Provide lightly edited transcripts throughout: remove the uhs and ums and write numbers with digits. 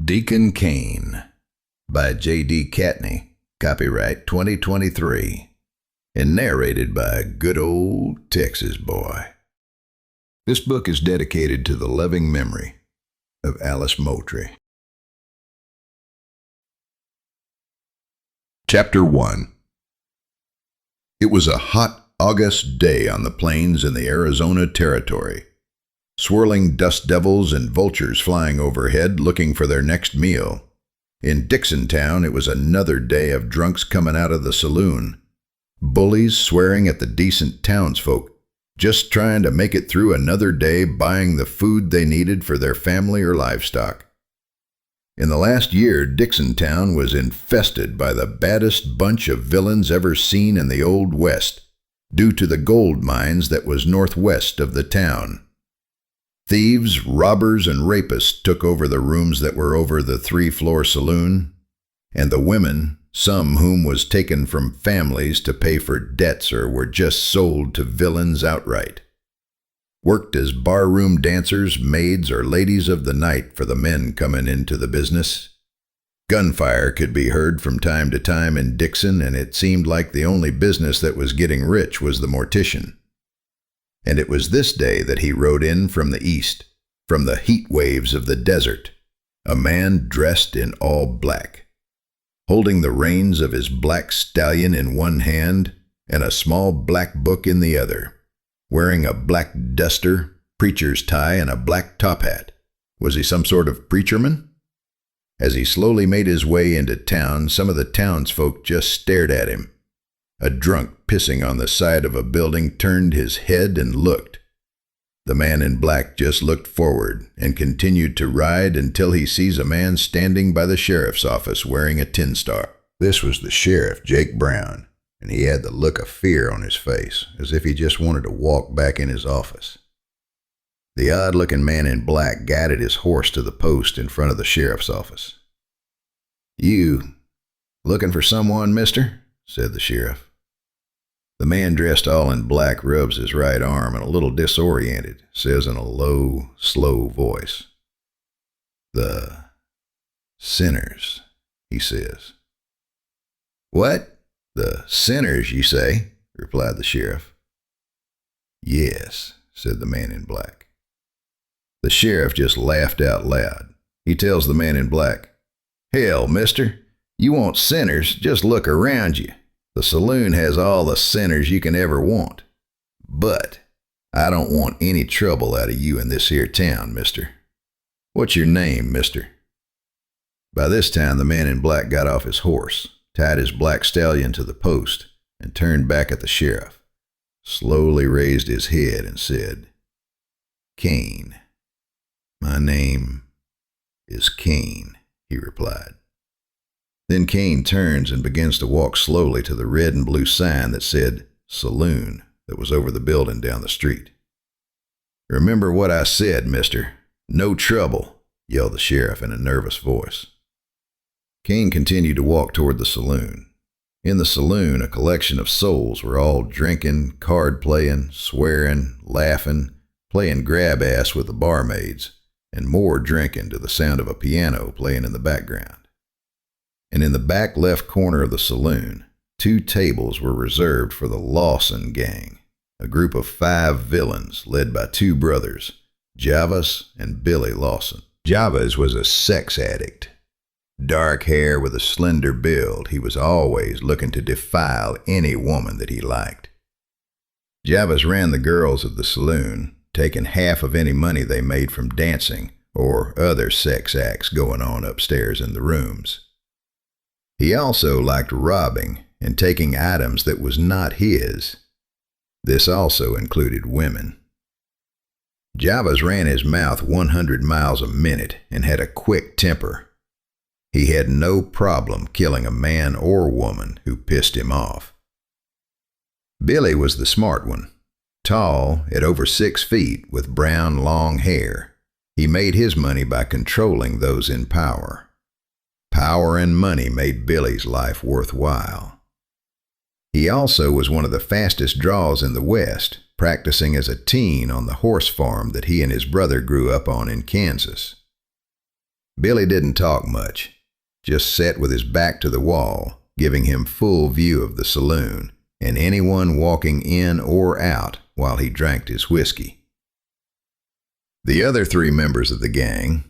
Deacon Cain by J.D. Catney, copyright 2023, and narrated by a good old Texas boy. This book is dedicated to the loving memory of Alice Moultrie. Chapter 1. It was a hot August day on the plains in the Arizona Territory. Swirling dust devils and vultures flying overhead looking for their next meal. In Dixontown, it was another day of drunks coming out of the saloon. Bullies swearing at the decent townsfolk, just trying to make it through another day buying the food they needed for their family or livestock. In the last year, Dixontown was infested by the baddest bunch of villains ever seen in the Old West, due to the gold mines that was northwest of the town. Thieves, robbers, and rapists took over the rooms that were over the three-floor saloon, and the women, some whom was taken from families to pay for debts or were just sold to villains outright, worked as barroom dancers, maids, or ladies of the night for the men coming into the business. Gunfire could be heard from time to time in Dixon, and it seemed like the only business that was getting rich was the mortician. And it was this day that he rode in from the east, from the heat waves of the desert, a man dressed in all black, holding the reins of his black stallion in one hand and a small black book in the other, wearing a black duster, preacher's tie, and a black top hat. Was he some sort of preacherman? As he slowly made his way into town, some of the townsfolk just stared at him. A drunk pissing on the side of a building turned his head and looked. The man in black just looked forward and continued to ride until he sees a man standing by the sheriff's office wearing a tin star. This was the sheriff, Jake Brown, and he had the look of fear on his face, as if he just wanted to walk back in his office. The odd-looking man in black guided his horse to the post in front of the sheriff's office. "You looking for someone, mister?" said the sheriff. The man dressed all in black rubs his right arm and a little disoriented, says in a low, slow voice. "The sinners," he says. "What? The sinners, you say?" replied the sheriff. "Yes," said the man in black. The sheriff just laughed out loud. He tells the man in black, "Hell, mister, you want sinners, just look around you. The saloon has all the sinners you can ever want. But I don't want any trouble out of you in this here town, mister. What's your name, mister?" By this time, the man in black got off his horse, tied his black stallion to the post, and turned back at the sheriff, slowly raised his head and said, "Cain. My name is Cain," he replied. Then Cain turns and begins to walk slowly to the red and blue sign that said "Saloon" that was over the building down the street. "Remember what I said, mister. No trouble," yelled the sheriff in a nervous voice. Cain continued to walk toward the saloon. In the saloon, a collection of souls were all drinking, card-playing, swearing, laughing, playing grab-ass with the barmaids, and more drinking to the sound of a piano playing in the background. And in the back left corner of the saloon, 2 tables were reserved for the Lawson gang, a group of 5 villains led by 2 brothers, Javas and Billy Lawson. Javas was a sex addict. Dark hair with a slender build, he was always looking to defile any woman that he liked. Javas ran the girls of the saloon, taking half of any money they made from dancing or other sex acts going on upstairs in the rooms. He also liked robbing and taking items that was not his. This also included women. Javas ran his mouth 100 miles a minute and had a quick temper. He had no problem killing a man or woman who pissed him off. Billy was the smart one. Tall, at over 6 feet, with brown, long hair. He made his money by controlling those in power. Power and money made Billy's life worthwhile. He also was one of the fastest draws in the West, practicing as a teen on the horse farm that he and his brother grew up on in Kansas. Billy didn't talk much, just sat with his back to the wall, giving him full view of the saloon and anyone walking in or out while he drank his whiskey. The other 3 members of the gang,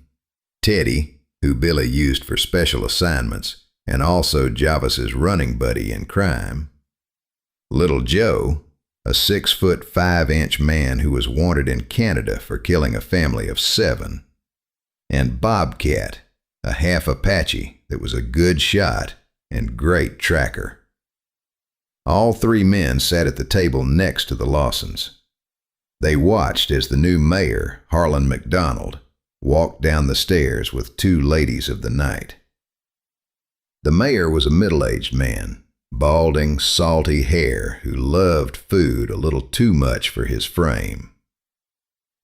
Teddy, who Billy used for special assignments, and also Javis's running buddy in crime, Little Joe, a 6-foot 5-inch man who was wanted in Canada for killing a family of 7, and Bobcat, a half Apache that was a good shot and great tracker. All 3 men sat at the table next to the Lawsons. They watched as the new mayor, Harlan McDonald, walked down the stairs with 2 ladies of the night. The mayor was a middle-aged man, balding, salty hair, who loved food a little too much for his frame.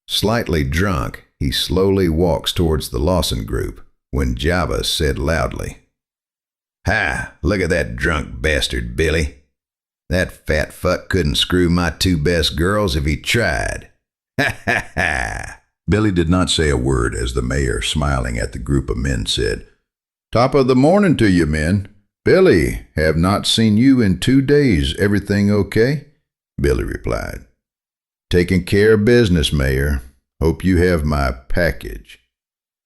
Slightly drunk, he slowly walks towards the Lawson group when Javis said loudly, "Hi, look at that drunk bastard, Billy. That fat fuck couldn't screw my 2 best girls if he tried. Ha ha ha." Billy did not say a word as the mayor, smiling at the group of men, said, "Top of the morning to you, men. Billy, have not seen you in 2 days. Everything okay?" Billy replied, "Taking care of business, Mayor. Hope you have my package."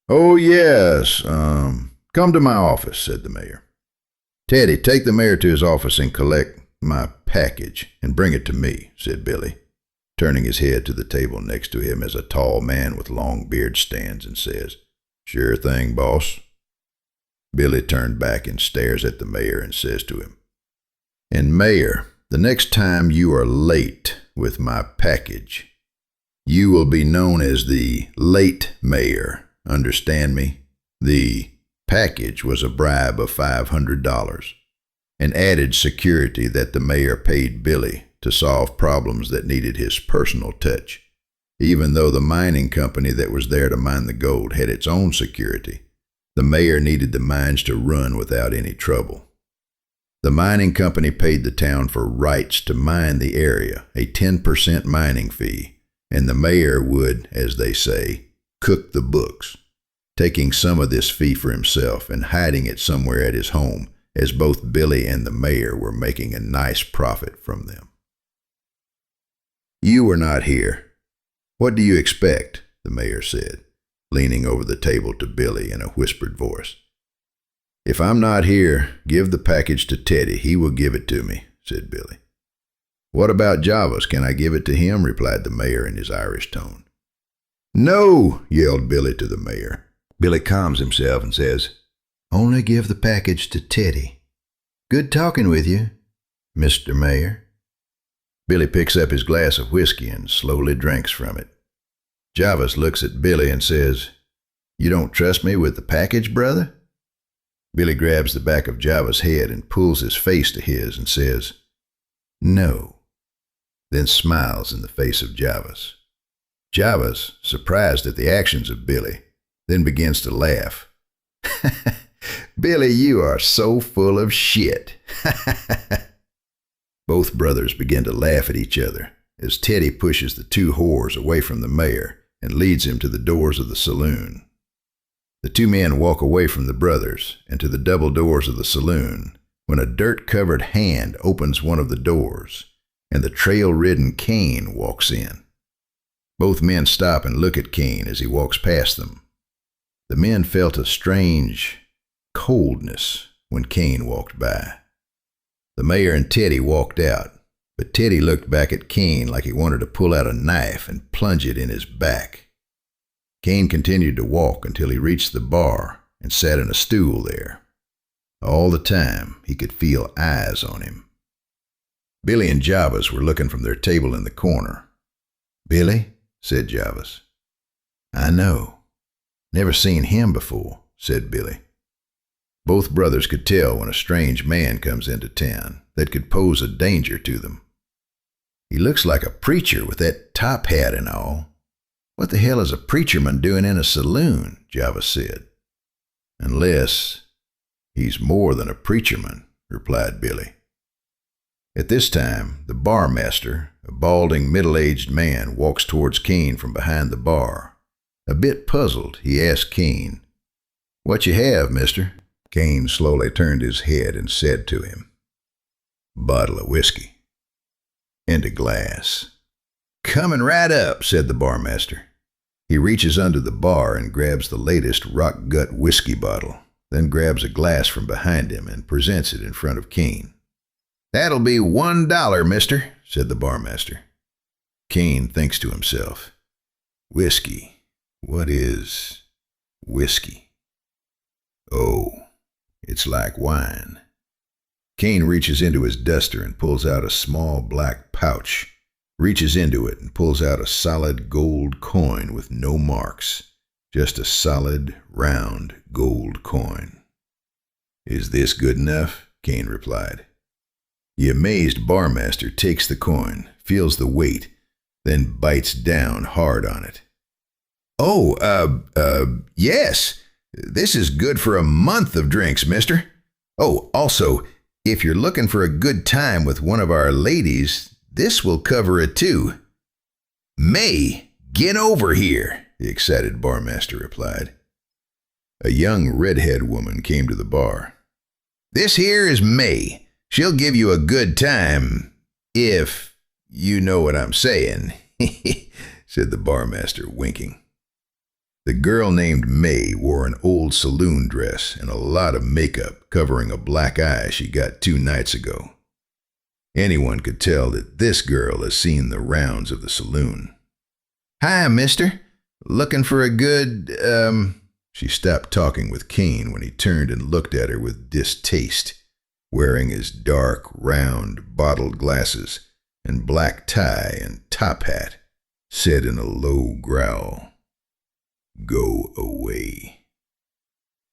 "Oh, yes. Come to my office," said the mayor. "Teddy, take the mayor to his office and collect my package and bring it to me," said Billy, turning his head to the table next to him as a tall man with long beard stands and says, "Sure thing, boss." Billy turned back and stares at the mayor and says to him, "And Mayor, the next time you are late with my package, you will be known as the late mayor. Understand me?" The package was a bribe of $500, an added security that the mayor paid Billy to solve problems that needed his personal touch, even though the mining company that was there to mine the gold had its own security. The mayor needed the mines to run without any trouble. The mining company paid the town for rights to mine the area, a 10% mining fee, and the mayor would, as they say, cook the books, taking some of this fee for himself and hiding it somewhere at his home, as both Billy and the mayor were making a nice profit from them. "You were not here. What do you expect?" the mayor said, leaning over the table to Billy in a whispered voice. "If I'm not here, give the package to Teddy. He will give it to me," said Billy. "What about Javis? Can I give it to him?" replied the mayor in his Irish tone. "No!" yelled Billy to the mayor. Billy calms himself and says, "Only give the package to Teddy. Good talking with you, Mr. Mayor." Billy picks up his glass of whiskey and slowly drinks from it. Javis looks at Billy and says, "You don't trust me with the package, brother?" Billy grabs the back of Javis' head and pulls his face to his and says, "No," then smiles in the face of Javis. Javis, surprised at the actions of Billy, then begins to laugh. "Billy, you are so full of shit." Both brothers begin to laugh at each other as Teddy pushes the 2 whores away from the mayor and leads him to the doors of the saloon. The 2 men walk away from the brothers and to the double doors of the saloon when a dirt-covered hand opens one of the doors and the trail-ridden Cain walks in. Both men stop and look at Cain as he walks past them. The men felt a strange coldness when Cain walked by. The mayor and Teddy walked out, but Teddy looked back at Cain like he wanted to pull out a knife and plunge it in his back. Cain continued to walk until he reached the bar and sat in a stool there. All the time, he could feel eyes on him. Billy and Javis were looking from their table in the corner. "Billy," said Javis. "I know. Never seen him before," said Billy. Both brothers could tell when a strange man comes into town that could pose a danger to them. "He looks like a preacher with that top hat and all. What the hell is a preacherman doing in a saloon?" Javis said. "Unless he's more than a preacherman," replied Billy. At this time, the barmaster, a balding, middle-aged man, walks towards Cain from behind the bar. A bit puzzled, he asked Cain, "What you have, mister?" Cain slowly turned his head and said to him, "Bottle of whiskey. And a glass." "Coming right up," said the barmaster. He reaches under the bar and grabs the latest rock gut whiskey bottle, then grabs a glass from behind him and presents it in front of Cain. "That'll be $1, mister," said the barmaster. Cain thinks to himself, "Whiskey. What is whiskey? Oh, it's like wine." Cain reaches into his duster and pulls out a small black pouch, reaches into it and pulls out a solid gold coin with no marks, just a solid, round gold coin. "Is this good enough?" Cain replied. The amazed barmaster takes the coin, feels the weight, then bites down hard on it. "Oh, yes. This is good for a month of drinks, mister. Oh, also, if you're looking for a good time with one of our ladies, this will cover it too." "May, get over here," the excited barmaster replied. A young redhead woman came to the bar. "This here is May. She'll give you a good time, if you know what I'm saying," said the barmaster, winking. The girl named May wore an old saloon dress and a lot of makeup covering a black eye she got 2 nights ago. Anyone could tell that this girl has seen the rounds of the saloon. "Hi, mister. Looking for a good, She stopped talking with Cain when he turned and looked at her with distaste, wearing his dark, round, bottled glasses and black tie and top hat, said in a low growl, "Go away."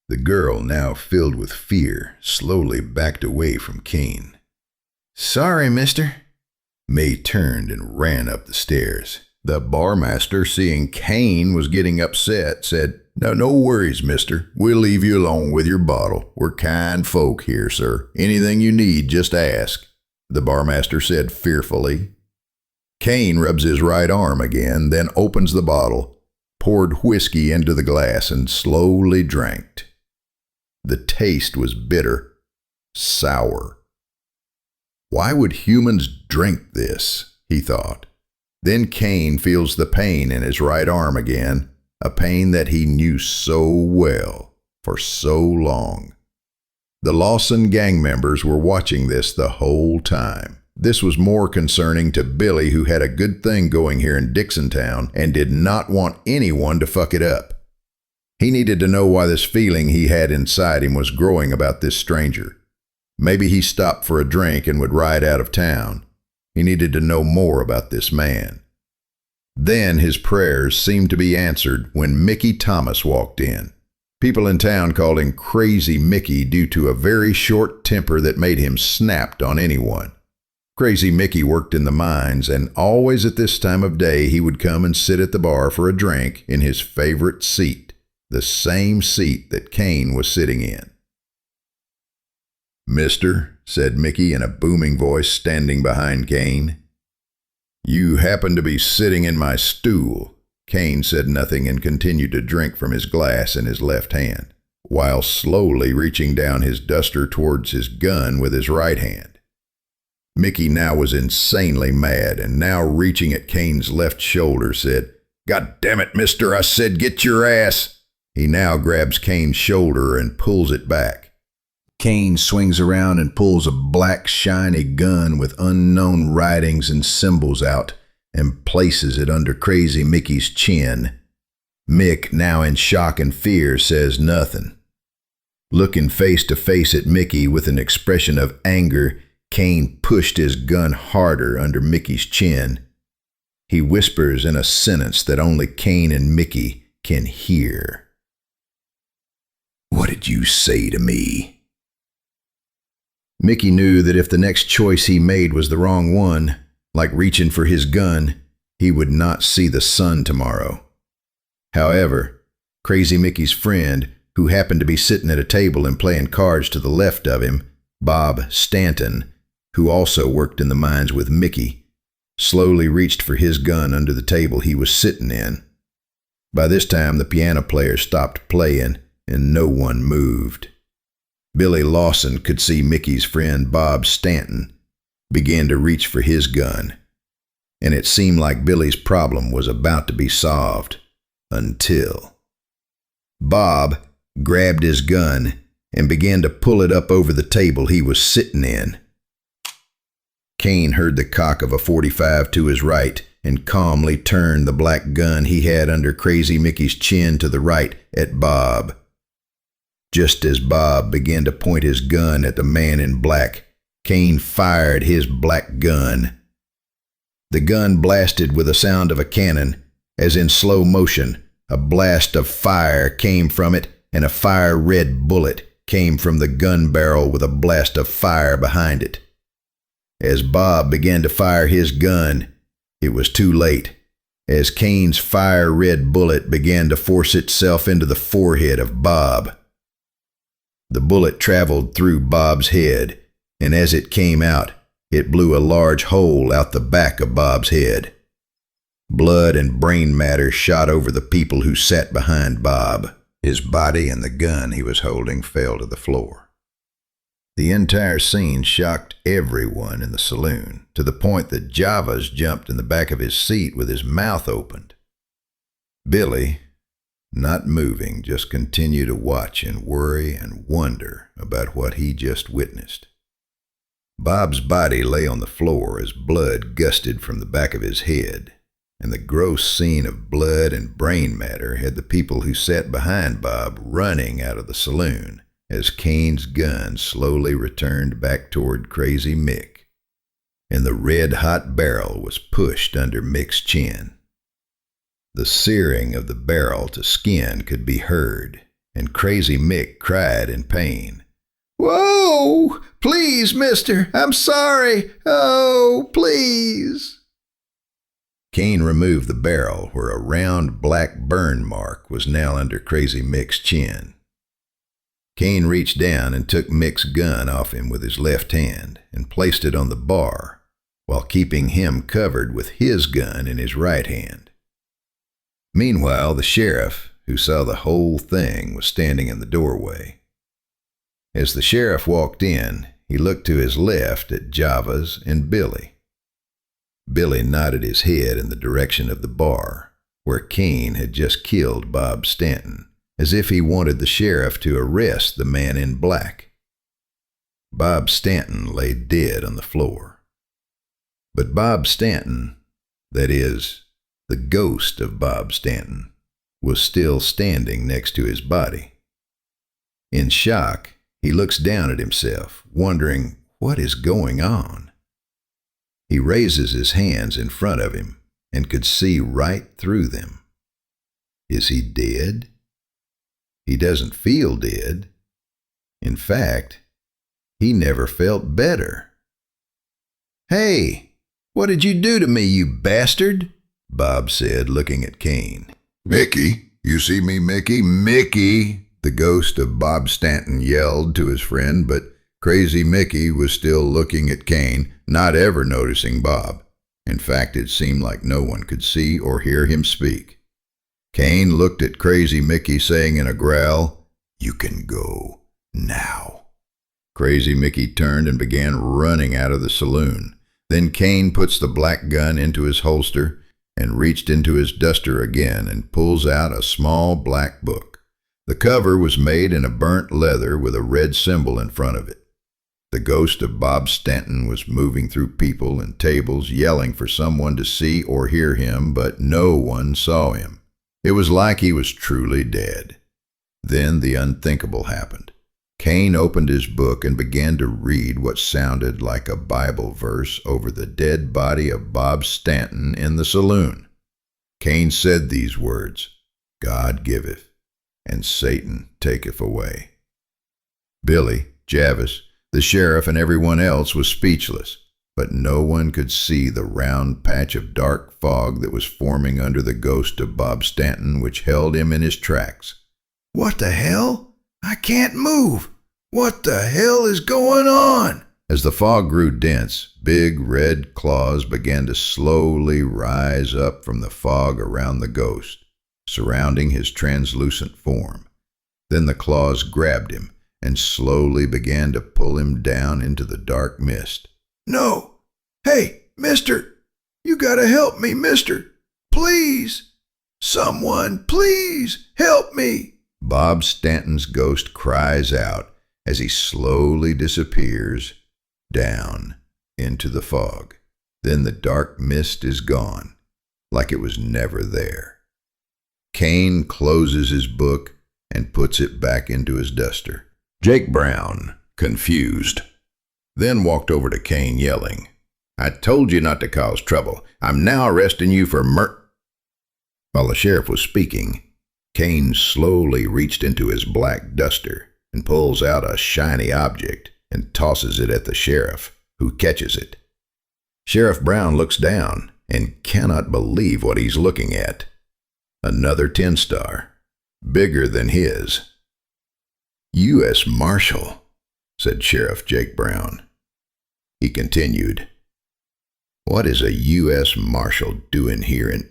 The girl, now filled with fear, slowly backed away from Cain. "Sorry, mister." May turned and ran up the stairs. The barmaster, seeing Cain was getting upset, said, No worries, mister. We'll leave you alone with your bottle. We're kind folk here, sir. Anything you need, just ask," the barmaster said fearfully. Cain rubs his right arm again, then opens the bottle, poured whiskey into the glass, and slowly drank. The taste was bitter, sour. Why would humans drink this, he thought. Then Cain feels the pain in his right arm again, a pain that he knew so well for so long. The Lawson gang members were watching this the whole time. This was more concerning to Billy, who had a good thing going here in Dixontown and did not want anyone to fuck it up. He needed to know why this feeling he had inside him was growing about this stranger. Maybe he stopped for a drink and would ride out of town. He needed to know more about this man. Then his prayers seemed to be answered when Mickey Thomas walked in. People in town called him Crazy Mickey due to a very short temper that made him snapped on anyone. Crazy Mickey worked in the mines, and always at this time of day he would come and sit at the bar for a drink in his favorite seat, the same seat that Cain was sitting in. "Mister," said Mickey in a booming voice standing behind Cain. "You happen to be sitting in my stool." Cain said nothing and continued to drink from his glass in his left hand, while slowly reaching down his duster towards his gun with his right hand. Mickey now was insanely mad, and now reaching at Cain's left shoulder said, "God damn it, mister, I said get your ass." He now grabs Cain's shoulder and pulls it back. Cain swings around and pulls a black, shiny gun with unknown writings and symbols out and places it under Crazy Mickey's chin. Mick, now in shock and fear, says nothing. Looking face to face at Mickey with an expression of anger, Cain pushed his gun harder under Mickey's chin. He whispers in a sentence that only Cain and Mickey can hear. "What did you say to me?" Mickey knew that if the next choice he made was the wrong one, like reaching for his gun, he would not see the sun tomorrow. However, Crazy Mickey's friend, who happened to be sitting at a table and playing cards to the left of him, Bob Stanton, who also worked in the mines with Mickey, slowly reached for his gun under the table he was sitting in. By this time, the piano player stopped playing, and no one moved. Billy Lawson could see Mickey's friend Bob Stanton begin to reach for his gun, and it seemed like Billy's problem was about to be solved until Bob grabbed his gun and began to pull it up over the table he was sitting in. Cain heard the cock of a .45 to his right and calmly turned the black gun he had under Crazy Mickey's chin to the right at Bob. Just as Bob began to point his gun at the man in black, Cain fired his black gun. The gun blasted with the sound of a cannon, as in slow motion. A blast of fire came from it, and a fire-red bullet came from the gun barrel with a blast of fire behind it. As Bob began to fire his gun, it was too late, as Cain's fire-red bullet began to force itself into the forehead of Bob. The bullet traveled through Bob's head, and as it came out, it blew a large hole out the back of Bob's head. Blood and brain matter shot over the people who sat behind Bob. His body and the gun he was holding fell to the floor. The entire scene shocked everyone in the saloon, to the point that Javas jumped in the back of his seat with his mouth opened. Billy, not moving, just continued to watch and worry and wonder about what he just witnessed. Bob's body lay on the floor as blood gusted from the back of his head, and the gross scene of blood and brain matter had the people who sat behind Bob running out of the saloon as Cain's gun slowly returned back toward Crazy Mick, and the red-hot barrel was pushed under Mick's chin. The searing of the barrel to skin could be heard, and Crazy Mick cried in pain. "Whoa! Please, mister! I'm sorry! Oh, please!" Cain removed the barrel where a round black burn mark was now under Crazy Mick's chin. Cain reached down and took Mick's gun off him with his left hand and placed it on the bar, while keeping him covered with his gun in his right hand. Meanwhile, the sheriff, who saw the whole thing, was standing in the doorway. As the sheriff walked in, he looked to his left at Javas and Billy. Billy nodded his head in the direction of the bar, where Cain had just killed Bob Stanton, as if he wanted the sheriff to arrest the man in black. Bob Stanton lay dead on the floor. But Bob Stanton, that is, the ghost of Bob Stanton, was still standing next to his body. In shock, he looks down at himself, wondering what is going on. He raises his hands in front of him and could see right through them. Is he dead? He doesn't feel dead. In fact, he never felt better. "Hey, what did you do to me, you bastard?" Bob said, looking at Cain. "Mickey, you see me, Mickey? Mickey!" the ghost of Bob Stanton yelled to his friend, but Crazy Mickey was still looking at Cain, not ever noticing Bob. In fact, it seemed like no one could see or hear him speak. Cain looked at Crazy Mickey, saying in a growl, "You can go now." Crazy Mickey turned and began running out of the saloon. Then Cain puts the black gun into his holster and reached into his duster again and pulls out a small black book. The cover was made in a burnt leather with a red symbol in front of it. The ghost of Bob Stanton was moving through people and tables, yelling for someone to see or hear him, but no one saw him. It was like he was truly dead. Then the unthinkable happened. Cain opened his book and began to read what sounded like a Bible verse over the dead body of Bob Stanton in the saloon. Cain said these words, "God giveth, and Satan taketh away." Billy, Javas, the sheriff, and everyone else was speechless, but no one could see the round patch of dark fog that was forming under the ghost of Bob Stanton, which held him in his tracks. "What the hell? I can't move. What the hell is going on?" As the fog grew dense, big red claws began to slowly rise up from the fog around the ghost, surrounding his translucent form. Then the claws grabbed him and slowly began to pull him down into the dark mist. "No! Hey, mister! You gotta help me, mister! Please! Someone, please help me!" Bob Stanton's ghost cries out as he slowly disappears down into the fog. Then the dark mist is gone, like it was never there. Cain closes his book and puts it back into his duster. Jake Brown, confused, then walked over to Cain yelling, "I told you not to cause trouble. I'm now arresting you for While the sheriff was speaking, Cain slowly reached into his black duster and pulls out a shiny object and tosses it at the sheriff, who catches it. Sheriff Brown looks down and cannot believe what he's looking at. Another 10-star, bigger than his. "U.S. Marshal," said Sheriff Jake Brown. He continued, "What is a U.S. Marshal doing here in—"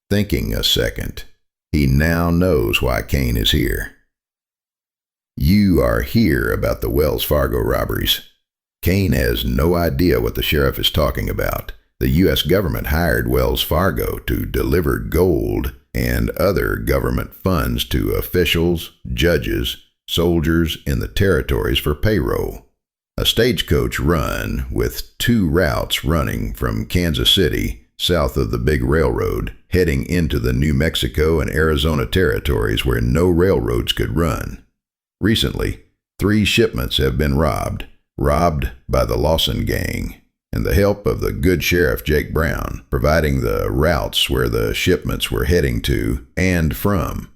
Thinking a second, he now knows why Cain is here. "You are here about the Wells Fargo robberies." Cain has no idea what the sheriff is talking about. The U.S. government hired Wells Fargo to deliver gold and other government funds to officials, judges, soldiers in the territories for payroll. A stagecoach run with 2 routes running from Kansas City, south of the big railroad, heading into the New Mexico and Arizona territories where no railroads could run. Recently, 3 shipments have been robbed by the Lawson gang, and the help of the good Sheriff Jake Brown, providing the routes where the shipments were heading to and from.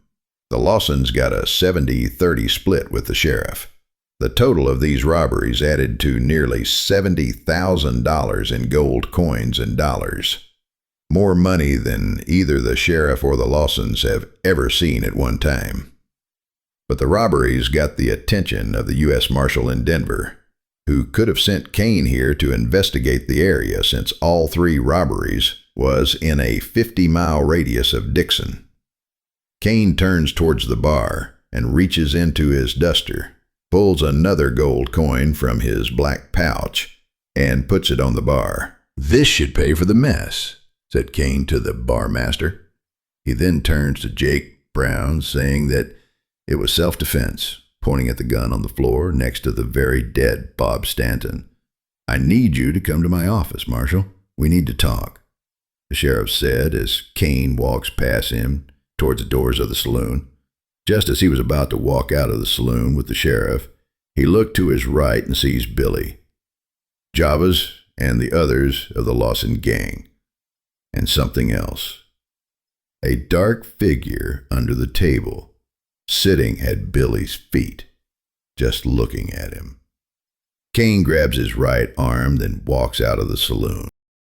The Lawsons got a 70-30 split with the sheriff. The total of these robberies added to nearly $70,000 in gold coins and dollars. More money than either the sheriff or the Lawsons have ever seen at one time. But the robberies got the attention of the U.S. Marshal in Denver, who could have sent Cain here to investigate the area since all 3 robberies was in a 50-mile radius of Dixon. Cain turns towards the bar and reaches into his duster, pulls another gold coin from his black pouch, and puts it on the bar. "This should pay for the mess," said Cain to the barmaster. He then turns to Jake Brown, saying that it was self-defense, pointing at the gun on the floor next to the very dead Bob Stanton. "I need you to come to my office, Marshal. We need to talk," the sheriff said as Cain walks past him towards the doors of the saloon. Just as he was about to walk out of the saloon with the sheriff, he looked to his right and sees Billy, Javas, and the others of the Lawson gang, and something else. A dark figure under the table, sitting at Billy's feet, just looking at him. Cain grabs his right arm, then walks out of the saloon.